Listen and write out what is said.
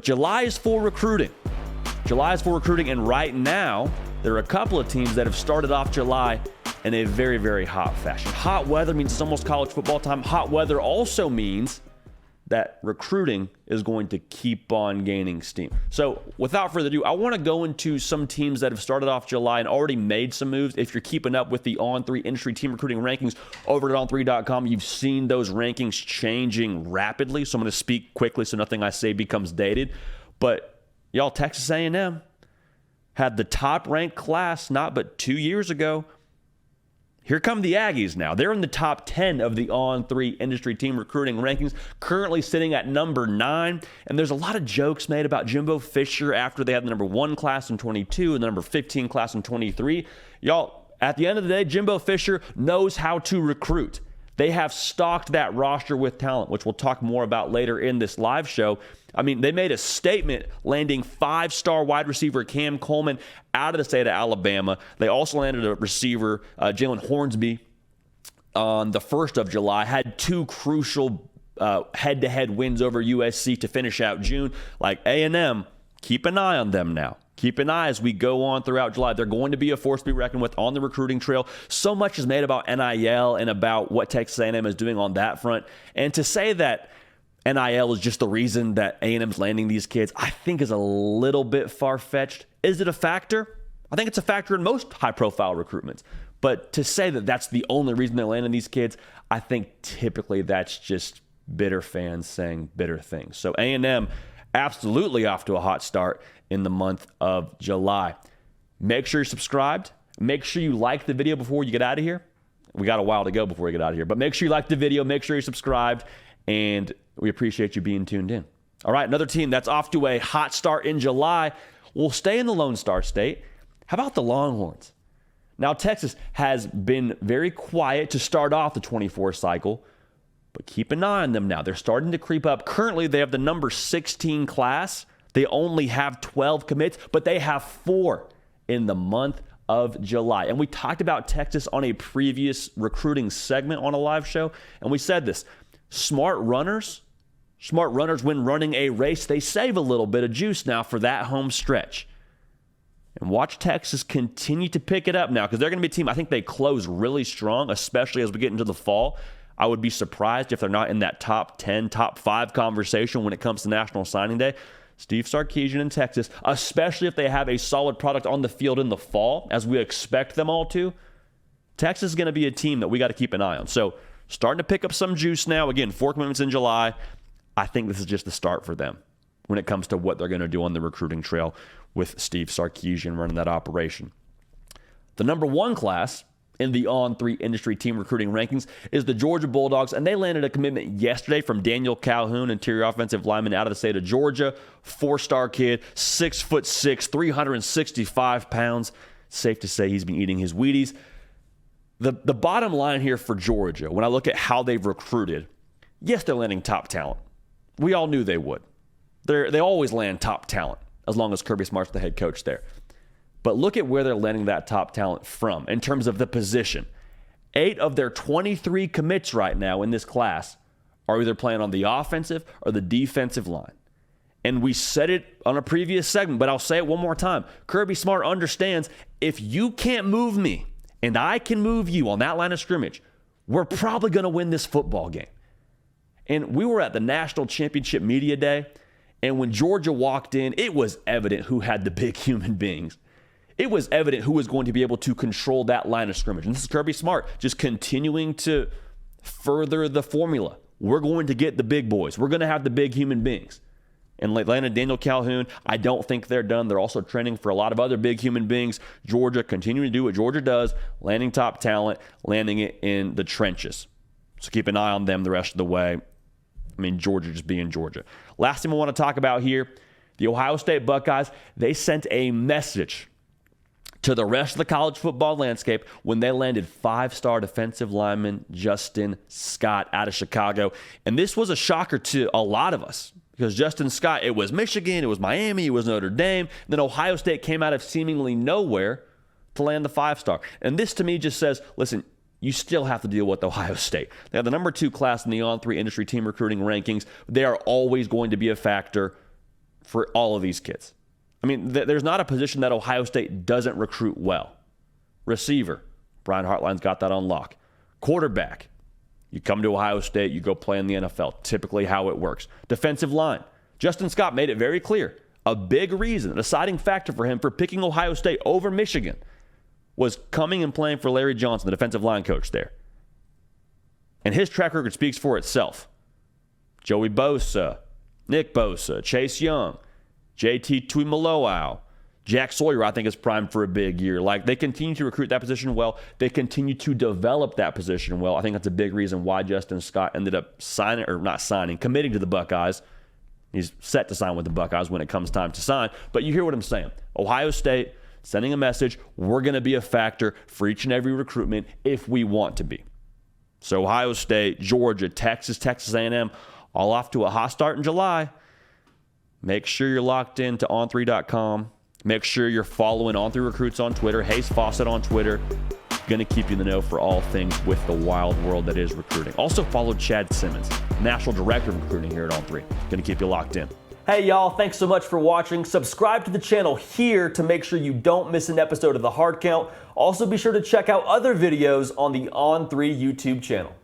July is for recruiting. July is for recruiting, and right now, there are a couple of teams that have started off July in a very, very hot fashion. Hot weather means it's almost college football time. Hot weather also means that recruiting is going to keep on gaining steam. So without further ado, I want to go into some teams that have started off July and already made some moves. If you're keeping up with the On3 industry team recruiting rankings over at on3.com, you've seen those rankings changing rapidly. So I'm going to speak quickly so nothing I say becomes dated. But y'all, Texas A&M had the top-ranked class not but 2 years ago. Here come the Aggies now. They're in the top 10 of the On3 industry team recruiting rankings, currently sitting at number 9. And there's a lot of jokes made about Jimbo Fisher after they had the number 1 class in 22 and the number 15 class in 23. Y'all, at the end of the day, Jimbo Fisher knows how to recruit. They have stocked that roster with talent, which we'll talk more about later in this live show. I mean, they made a statement landing 5-star wide receiver Cam Coleman out of the state of Alabama. They also landed a receiver, Jalen Hornsby, on the 1st of July. Had 2 crucial head-to-head wins over USC to finish out June. Like A&M, keep an eye on them now. Keep an eye as we go on throughout July. They're going to be a force to be reckoned with on the recruiting trail. So much is made about NIL and about what Texas A&M is doing on that front. And to say that NIL is just the reason that A&M's landing these kids, I think is a little bit far-fetched. Is it a factor? I think it's a factor in most high-profile recruitments. But to say that that's the only reason they're landing these kids, I think typically that's just bitter fans saying bitter things. So A&M absolutely off to a hot start in the month of July. Make sure you're subscribed. Make sure you like the video before you get out of here. We got a while to go before we get out of here, but make sure you like the video, make sure you're subscribed, and we appreciate you being tuned in. All right, another team that's off to a hot start in July will stay in the Lone Star State. How about the Longhorns? Now, Texas has been very quiet to start off the 24 cycle, but keep an eye on them now. They're starting to creep up. Currently, they have the number 16 class. They only have 12 commits, but they have 4 in the month of July. And we talked about Texas on a previous recruiting segment on a live show, and we said this. Smart runners when running a race, they save a little bit of juice now for that home stretch. And watch Texas continue to pick it up now because they're going to be a team, I think they close really strong, especially as we get into the fall. I would be surprised if they're not in that top 10, top 5 conversation when it comes to National Signing Day. Steve Sarkisian in Texas, especially if they have a solid product on the field in the fall, as we expect them all to, Texas is going to be a team that we got to keep an eye on. So starting to pick up some juice now. Again, 4 commitments in July. I think this is just the start for them when it comes to what they're going to do on the recruiting trail with Steve Sarkisian running that operation. The number 1 class in the On3 industry team recruiting rankings is the Georgia Bulldogs, and they landed a commitment yesterday from Daniel Calhoun, interior offensive lineman out of the state of Georgia. 4-star kid, 6'6", 365 pounds. Safe to say he's been eating his Wheaties. The bottom line here for Georgia, when I look at how they've recruited, yes, they're landing top talent. We all knew they would. They always land top talent as long as Kirby Smart's the head coach there. But look at where they're landing that top talent from in terms of the position. 8 of their 23 commits right now in this class are either playing on the offensive or the defensive line. And we said it on a previous segment, but I'll say it one more time. Kirby Smart understands if you can't move me and I can move you on that line of scrimmage, we're probably going to win this football game. And we were at the National Championship Media Day, and when Georgia walked in, it was evident who had the big human beings. It was evident who was going to be able to control that line of scrimmage. And this is Kirby Smart just continuing to further the formula. We're going to get the big boys. We're going to have the big human beings. And landed Daniel Calhoun, I don't think they're done. They're also training for a lot of other big human beings. Georgia continuing to do what Georgia does, landing top talent, landing it in the trenches. So keep an eye on them the rest of the way. I mean, Georgia just being Georgia. Last thing I want to talk about here, the Ohio State Buckeyes, they sent a message to the rest of the college football landscape when they landed 5-star defensive lineman Justin Scott out of Chicago. And this was a shocker to a lot of us because Justin Scott, it was Michigan, it was Miami, it was Notre Dame. Then Ohio State came out of seemingly nowhere to land the 5-star. And this to me just says, listen, you still have to deal with Ohio State. They have the number 2 class in the On3 industry team recruiting rankings. They are always going to be a factor for all of these kids. I mean, there's not a position that Ohio State doesn't recruit well. Receiver, Brian Hartline's got that on lock. Quarterback, you come to Ohio State, you go play in the NFL, typically how it works. Defensive line, Justin Scott made it very clear. A big reason, a deciding factor for him for picking Ohio State over Michigan was coming and playing for Larry Johnson, the defensive line coach there. And his track record speaks for itself. Joey Bosa, Nick Bosa, Chase Young, JT Tuimoloau, Jack Sawyer, I think, is primed for a big year. Like, they continue to recruit that position well. They continue to develop that position well. I think that's a big reason why Justin Scott ended up committing to the Buckeyes. He's set to sign with the Buckeyes when it comes time to sign. But you hear what I'm saying. Ohio State sending a message, we're going to be a factor for each and every recruitment if we want to be. So Ohio State, Georgia, Texas, Texas A&M, all off to a hot start in July. Make sure you're locked in to on3.com. Make sure you're following On3 Recruits on Twitter, Hayes Fawcett on Twitter. Going to keep you in the know for all things with the wild world that is recruiting. Also follow Chad Simmons, National Director of Recruiting here at On3. Going to keep you locked in. Hey y'all, thanks so much for watching. Subscribe to the channel here to make sure you don't miss an episode of The Hard Count. Also be sure to check out other videos on the On3 YouTube channel.